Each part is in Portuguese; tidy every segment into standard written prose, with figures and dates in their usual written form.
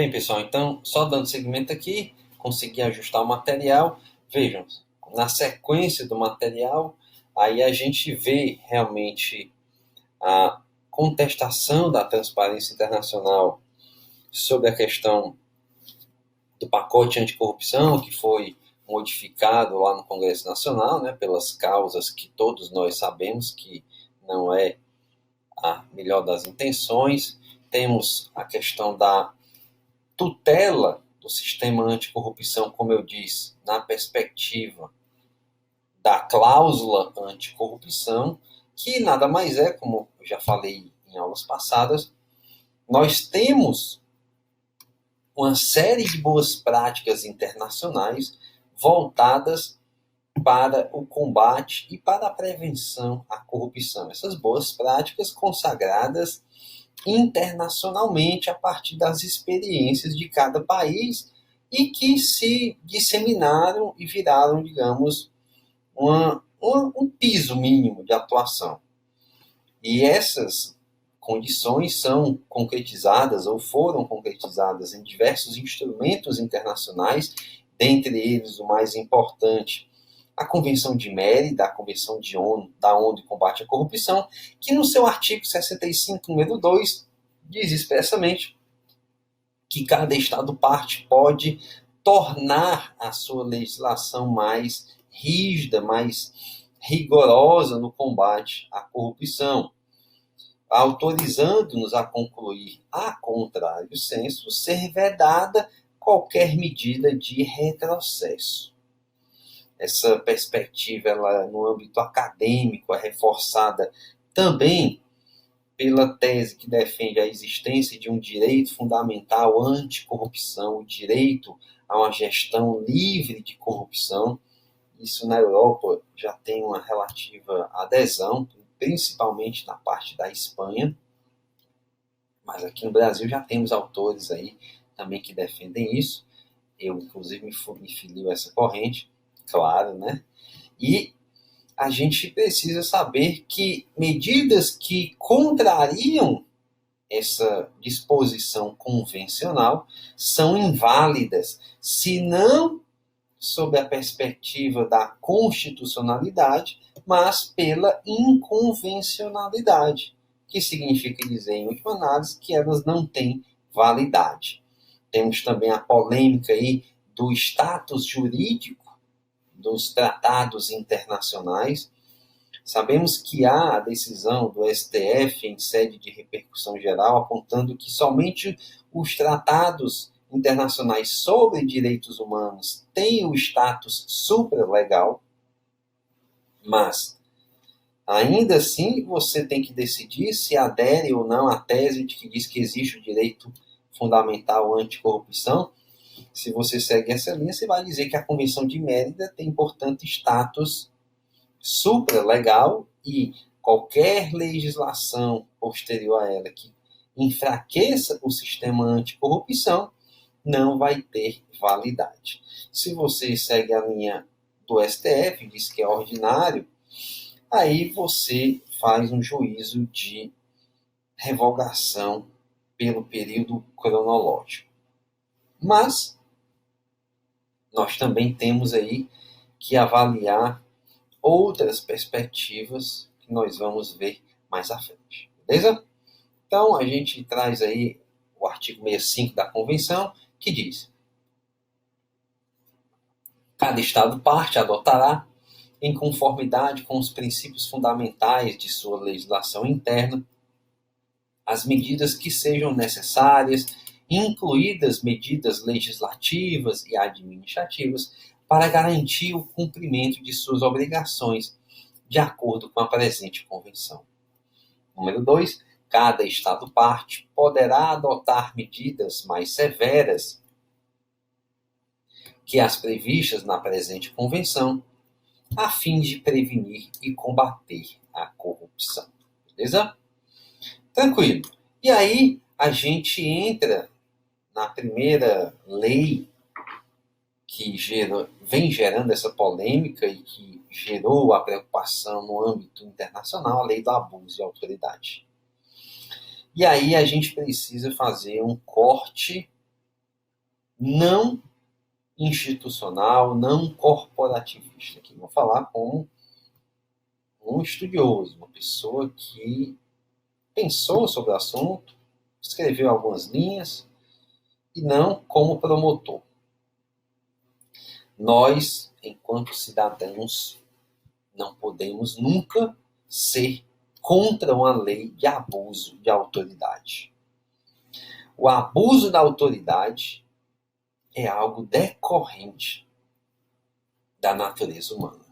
Bem, pessoal, então, só dando seguimento aqui, consegui ajustar o material. Vejam, na sequência do material, aí a gente vê realmente a contestação da Transparência Internacional sobre a questão do pacote anticorrupção, que foi modificado lá no Congresso Nacional, né, pelas causas que todos nós sabemos que não é a melhor das intenções. Temos a questão da tutela do sistema anticorrupção, como eu disse, na perspectiva da cláusula anticorrupção, que nada mais é, como eu já falei em aulas passadas, nós temos uma série de boas práticas internacionais voltadas para o combate e para a prevenção à corrupção. Essas boas práticas consagradas internacionalmente a partir das experiências de cada país e que se disseminaram e viraram, digamos, um piso mínimo de atuação. E essas condições são concretizadas ou foram concretizadas em diversos instrumentos internacionais, dentre eles o mais importante, a Convenção de Mérida, a Convenção da ONU de Combate à Corrupção, que no seu artigo 65, número 2, diz expressamente que cada Estado-parte pode tornar a sua legislação mais rígida, mais rigorosa no combate à corrupção, autorizando-nos a concluir, a contrário senso, ser vedada qualquer medida de retrocesso. Essa perspectiva, ela, no âmbito acadêmico, é reforçada também pela tese que defende a existência de um direito fundamental anticorrupção, o direito a uma gestão livre de corrupção. Isso na Europa já tem uma relativa adesão, principalmente na parte da Espanha, mas aqui no Brasil já temos autores aí também que defendem isso. Eu, inclusive, me filio a essa corrente, claro, né? E a gente precisa saber que medidas que contrariam essa disposição convencional são inválidas, se não sob a perspectiva da constitucionalidade, mas pela inconvencionalidade, que significa dizer, em última análise, que elas não têm validade. Temos também a polêmica aí do status jurídico dos tratados internacionais. Sabemos que há a decisão do STF em sede de repercussão geral apontando que somente os tratados internacionais sobre direitos humanos têm o status supralegal, mas ainda assim você tem que decidir se adere ou não à tese de que diz que existe o direito fundamental anticorrupção. Se você segue essa linha, você vai dizer que a Convenção de Mérida tem, portanto, status supralegal e qualquer legislação posterior a ela que enfraqueça o sistema anticorrupção não vai ter validade. Se você segue a linha do STF, diz que é ordinário, aí você faz um juízo de revogação pelo período cronológico. Mas nós também temos aí que avaliar outras perspectivas que nós vamos ver mais à frente. Beleza? Então, a gente traz aí o artigo 65 da Convenção, que diz: cada Estado-parte adotará, em conformidade com os princípios fundamentais de sua legislação interna, as medidas que sejam necessárias, incluídas medidas legislativas e administrativas, para garantir o cumprimento de suas obrigações, de acordo com a presente Convenção. Número 2. Cada Estado-parte poderá adotar medidas mais severas que as previstas na presente Convenção, a fim de prevenir e combater a corrupção. Beleza? Tranquilo. E aí a gente entra na primeira lei que vem gerando essa polêmica e que gerou a preocupação no âmbito internacional, a lei do abuso de autoridade. E aí a gente precisa fazer um corte não institucional, não corporativista. Aqui vou falar como um estudioso, uma pessoa que pensou sobre o assunto, escreveu algumas linhas, e não como promotor. Nós, enquanto cidadãos, não podemos nunca ser contra uma lei de abuso de autoridade. O abuso da autoridade é algo decorrente da natureza humana.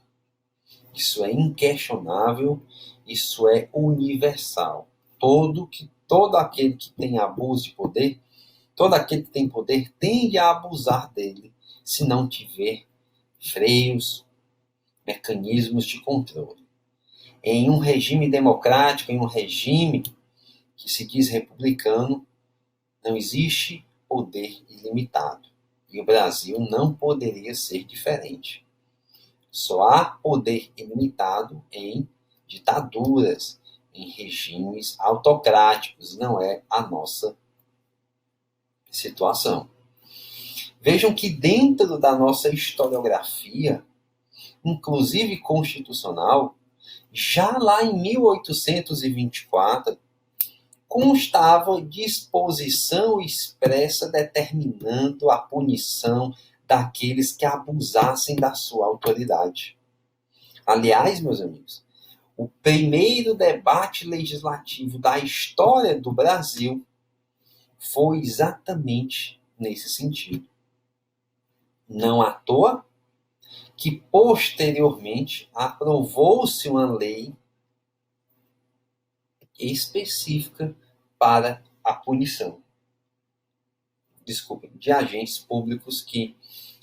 Isso é inquestionável, isso é universal. Todo aquele que tem abuso de poder, todo aquele que tem poder tende a abusar dele, se não tiver freios, mecanismos de controle. Em um regime democrático, em um regime que se diz republicano, não existe poder ilimitado. E o Brasil não poderia ser diferente. Só há poder ilimitado em ditaduras, em regimes autocráticos. Não é a nossa situação. Vejam que dentro da nossa historiografia, inclusive constitucional, já lá em 1824, constava disposição expressa determinando a punição daqueles que abusassem da sua autoridade. Aliás, meus amigos, o primeiro debate legislativo da história do Brasil foi exatamente nesse sentido. Não à toa que posteriormente aprovou-se uma lei específica para a punição, de agentes públicos que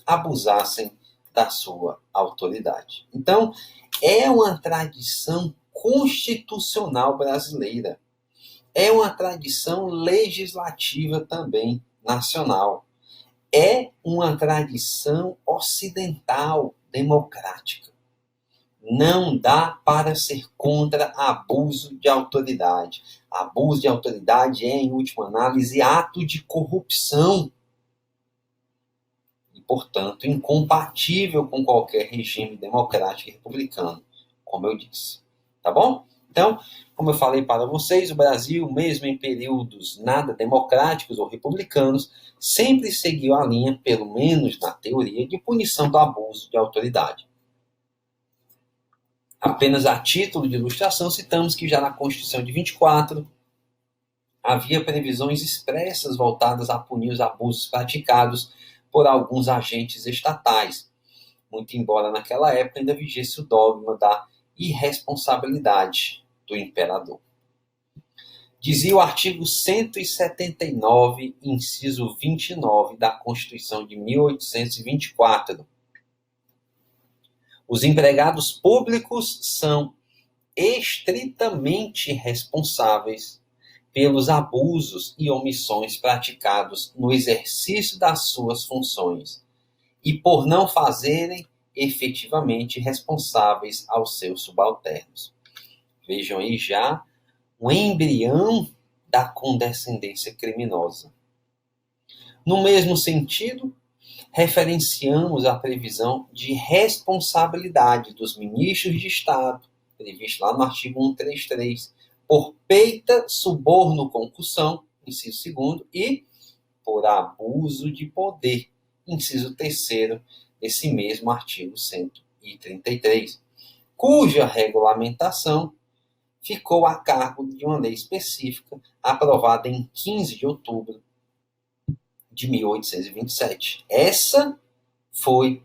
abusassem da sua autoridade. Então, é uma tradição constitucional brasileira, é uma tradição legislativa também nacional, é uma tradição ocidental democrática. Não dá para ser contra abuso de autoridade. Abuso de autoridade é, em última análise, ato de corrupção. E, portanto, incompatível com qualquer regime democrático e republicano, como eu disse. Tá bom? Então, como eu falei para vocês, o Brasil, mesmo em períodos nada democráticos ou republicanos, sempre seguiu a linha, pelo menos na teoria, de punição do abuso de autoridade. Apenas a título de ilustração, citamos que já na Constituição de 24 havia previsões expressas voltadas a punir os abusos praticados por alguns agentes estatais, muito embora naquela época ainda vigisse o dogma da irresponsabilidade do imperador. Dizia o artigo 179, inciso 29 da Constituição de 1824. Os empregados públicos são estritamente responsáveis pelos abusos e omissões praticados no exercício das suas funções e por não fazerem efetivamente responsáveis aos seus subalternos. Vejam aí já um embrião da condescendência criminosa. No mesmo sentido, referenciamos a previsão de responsabilidade dos ministros de Estado, previsto lá no artigo 133, por peita, suborno, concussão, inciso 2º, e por abuso de poder, inciso 3º, desse mesmo artigo 133, cuja regulamentação ficou a cargo de uma lei específica aprovada em 15 de outubro de 1827. Essa foi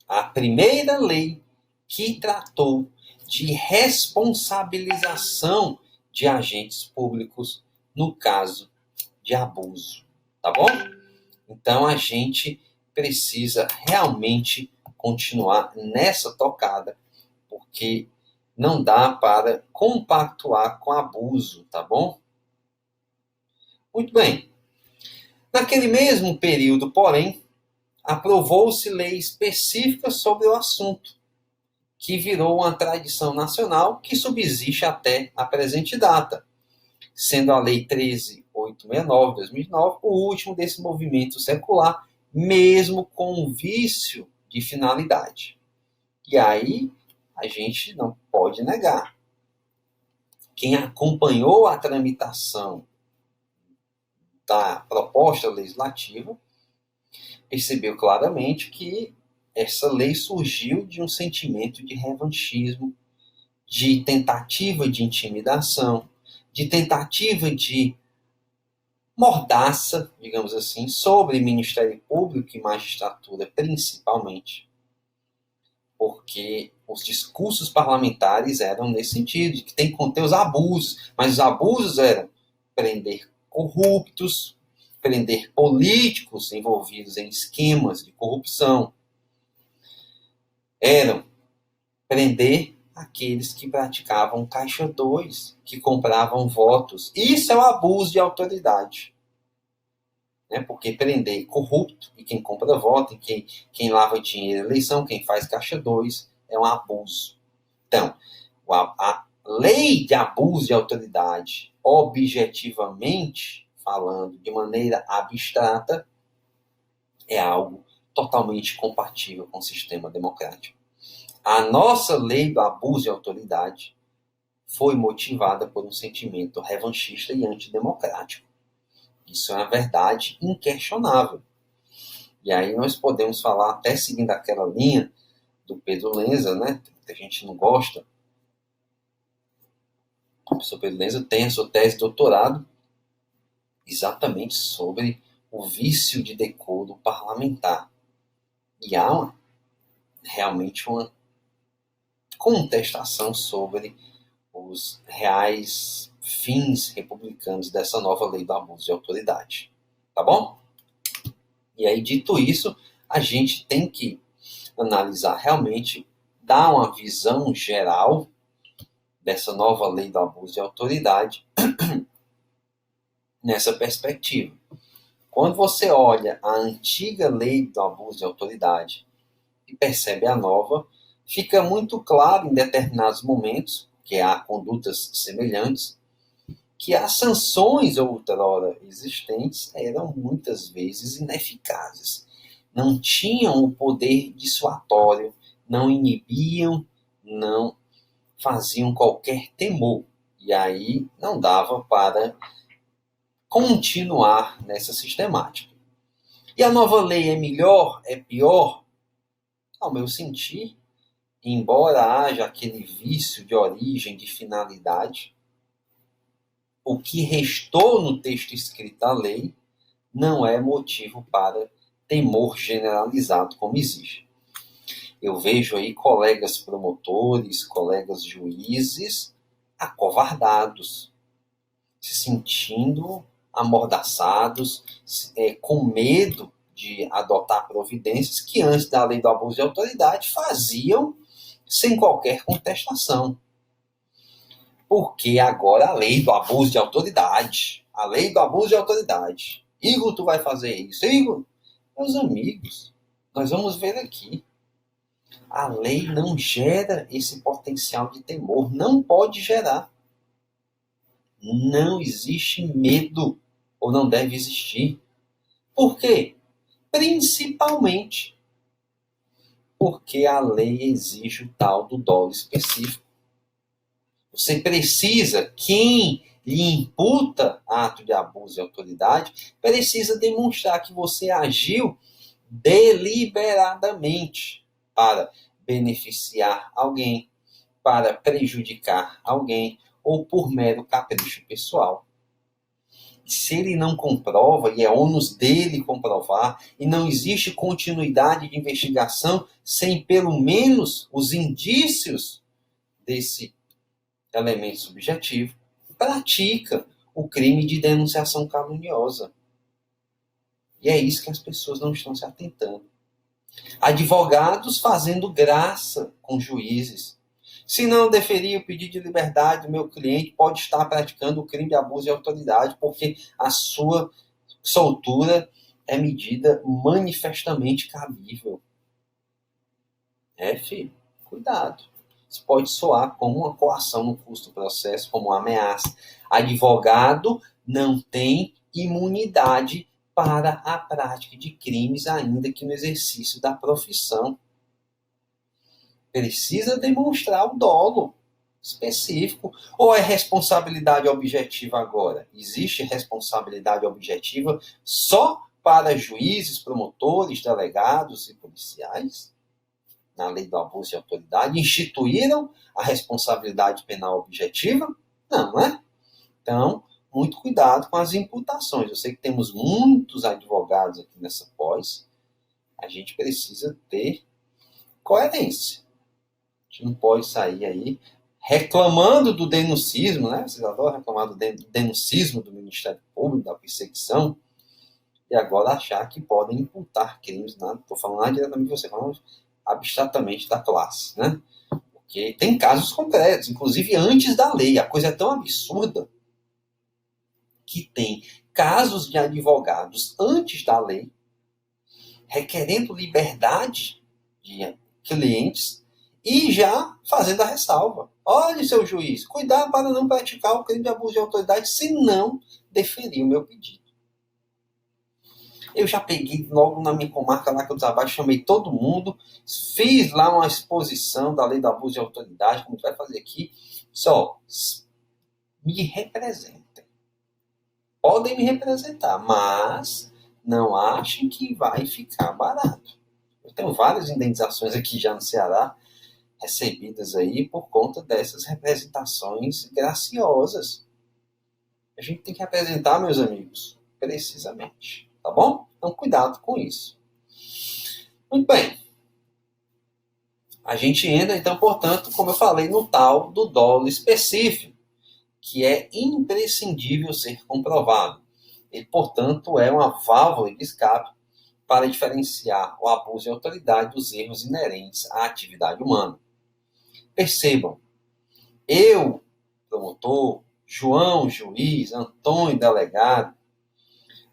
a primeira lei que tratou de responsabilização de agentes públicos no caso de abuso, tá bom? Então a gente precisa realmente continuar nessa tocada, porque não dá para compactuar com abuso, tá bom? Muito bem. Naquele mesmo período, porém, aprovou-se lei específica sobre o assunto, que virou uma tradição nacional que subsiste até a presente data, sendo a Lei 13.869 de 2009 o último desse movimento secular mesmo com um vício de finalidade. E aí a gente não pode negar. Quem acompanhou a tramitação da proposta legislativa percebeu claramente que essa lei surgiu de um sentimento de revanchismo, de tentativa de intimidação, de tentativa de mordaça, digamos assim, sobre Ministério Público e magistratura, principalmente, porque os discursos parlamentares eram nesse sentido, de que tem que conter os abusos, mas os abusos eram prender corruptos, prender políticos envolvidos em esquemas de corrupção, eram prender aqueles que praticavam caixa 2, que compravam votos. Isso é um abuso de autoridade. Né? Porque prender corrupto, e quem compra voto, e quem lava dinheiro em eleição, quem faz caixa 2, é um abuso. Então, a lei de abuso de autoridade, objetivamente falando, de maneira abstrata, é algo totalmente compatível com o sistema democrático. A nossa lei do abuso de autoridade foi motivada por um sentimento revanchista e antidemocrático. Isso é uma verdade inquestionável. E aí nós podemos falar, até seguindo aquela linha do Pedro Lenza, né, que a gente não gosta. O professor Pedro Lenza tem a sua tese de doutorado exatamente sobre o vício de decoro parlamentar. E há realmente uma contestação sobre os reais fins republicanos dessa nova lei do abuso de autoridade. Tá bom? E aí, dito isso, a gente tem que analisar realmente, dar uma visão geral dessa nova lei do abuso de autoridade nessa perspectiva. Quando você olha a antiga lei do abuso de autoridade e percebe a nova, fica muito claro em determinados momentos, que há condutas semelhantes, que as sanções outrora existentes eram muitas vezes ineficazes. Não tinham o poder dissuasório, não inibiam, não faziam qualquer temor. E aí não dava para continuar nessa sistemática. E a nova lei é melhor? É pior? Ao meu sentir, embora haja aquele vício de origem, de finalidade, o que restou no texto escrito da lei não é motivo para temor generalizado como existe. Eu vejo aí colegas promotores, colegas juízes acovardados, se sentindo amordaçados, com medo de adotar providências que antes da lei do abuso de autoridade faziam sem qualquer contestação. Porque agora a lei do abuso de autoridade, a lei do abuso de autoridade. Igor, tu vai fazer isso? Igor, meus amigos, nós vamos ver aqui. A lei não gera esse potencial de temor, não pode gerar. Não existe medo, ou não deve existir. Por quê? Principalmente porque a lei exige o tal do dolo específico. Você precisa, quem lhe imputa ato de abuso de autoridade, precisa demonstrar que você agiu deliberadamente para beneficiar alguém, para prejudicar alguém, ou por mero capricho pessoal. Se ele não comprova, e é ônus dele comprovar, e não existe continuidade de investigação sem pelo menos os indícios desse elemento subjetivo, pratica o crime de denunciação caluniosa. E é isso que as pessoas não estão se atentando. Advogados fazendo graça com juízes. Se não deferir o pedido de liberdade do meu cliente, pode estar praticando o crime de abuso de autoridade, porque a sua soltura é medida manifestamente cabível. Filho, cuidado. Isso pode soar como uma coação no custo do processo, como uma ameaça. Advogado não tem imunidade para a prática de crimes, ainda que no exercício da profissão. Precisa demonstrar o dolo específico. Ou é responsabilidade objetiva agora? Existe responsabilidade objetiva só para juízes, promotores, delegados e policiais? Na lei do abuso de autoridade, instituíram a responsabilidade penal objetiva? Não, né? Então, muito cuidado com as imputações. Eu sei que temos muitos advogados aqui nessa pós. A gente precisa ter coerência. A gente não pode sair aí reclamando do denuncismo, né? Vocês adoram reclamar do denuncismo do Ministério Público, da perseguição, e agora achar que podem imputar crimes. Não estou falando nada diretamente de você, falando abstratamente da classe, né? Porque tem casos concretos, inclusive antes da lei. A coisa é tão absurda que tem casos de advogados antes da lei requerendo liberdade de clientes e já fazendo a ressalva. Olha, seu juiz, cuidado para não praticar o crime de abuso de autoridade se não deferir o meu pedido. Eu já peguei logo na minha comarca lá que eu trabalho, chamei todo mundo, fiz lá uma exposição da lei do abuso de autoridade, como a gente vai fazer aqui. Só me representem. Podem me representar, mas não achem que vai ficar barato. Eu tenho várias indenizações aqui já no Ceará, recebidas aí por conta dessas representações graciosas. A gente tem que representar, meus amigos, precisamente. Tá bom? Então, cuidado com isso. Muito bem. A gente entra, então, portanto, como eu falei, no tal do dolo específico, que é imprescindível ser comprovado. Ele, portanto, é uma válvula de escape para diferenciar o abuso de autoridade dos erros inerentes à atividade humana. Percebam, eu, promotor, João, juiz, Antônio, delegado,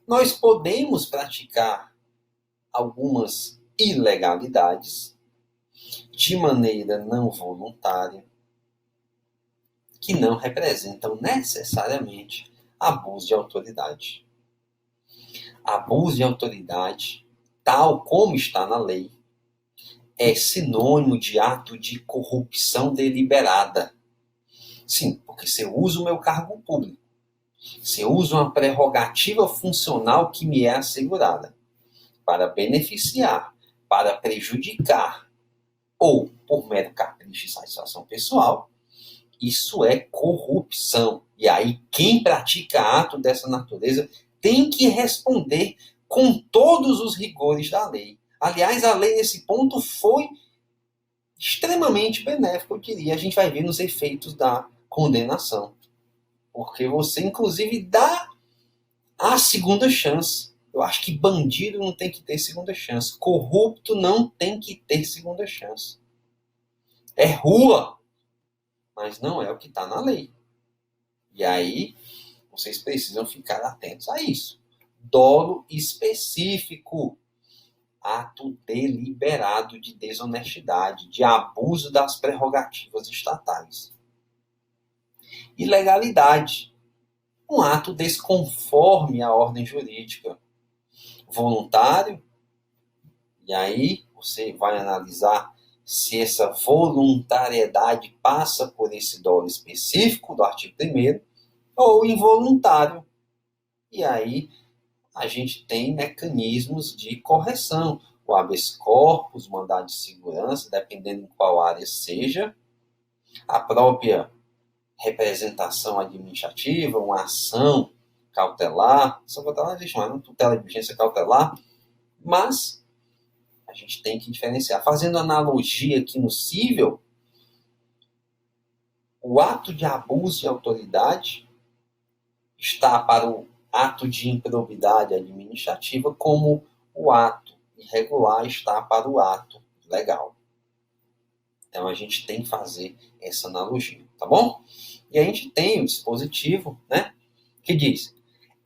nós podemos praticar algumas ilegalidades de maneira não voluntária, que não representam necessariamente abuso de autoridade. Abuso de autoridade, tal como está na lei, é sinônimo de ato de corrupção deliberada. Sim, porque se eu uso o meu cargo público, se eu uso uma prerrogativa funcional que me é assegurada para beneficiar, para prejudicar, ou por mero capricho e satisfação pessoal, isso é corrupção. E aí, quem pratica ato dessa natureza tem que responder com todos os rigores da lei. Aliás, a lei nesse ponto foi extremamente benéfica, eu diria. A gente vai ver nos efeitos da condenação. Porque você, inclusive, dá a segunda chance. Eu acho que bandido não tem que ter segunda chance. Corrupto não tem que ter segunda chance. É rua, mas não é o que está na lei. E aí, vocês precisam ficar atentos a isso. Dolo específico. Ato deliberado de desonestidade, de abuso das prerrogativas estatais. Ilegalidade. Um ato desconforme à ordem jurídica. Voluntário. E aí, você vai analisar se essa voluntariedade passa por esse dolo específico do artigo 1º ou involuntário. E aí a gente tem mecanismos de correção, o habeas corpus, o mandado de segurança, dependendo em qual área seja, a própria representação administrativa, uma ação cautelar, ação cautelar existe uma tutela de diligência cautelar, mas a gente tem que diferenciar. Fazendo analogia aqui no cível, o ato de abuso de autoridade está para o ato de improbidade administrativa como o ato irregular está para o ato legal. Então a gente tem que fazer essa analogia, tá bom? E a gente tem o dispositivo, né, que diz: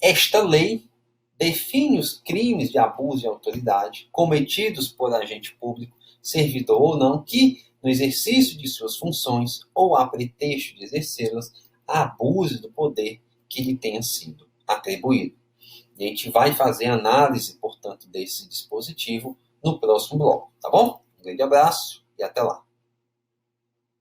esta lei define os crimes de abuso de autoridade cometidos por agente público, servidor ou não, que, no exercício de suas funções ou a pretexto de exercê-las, abuse do poder que lhe tenha sido atribuído. E a gente vai fazer análise, portanto, desse dispositivo no próximo bloco, tá bom? Um grande abraço e até lá.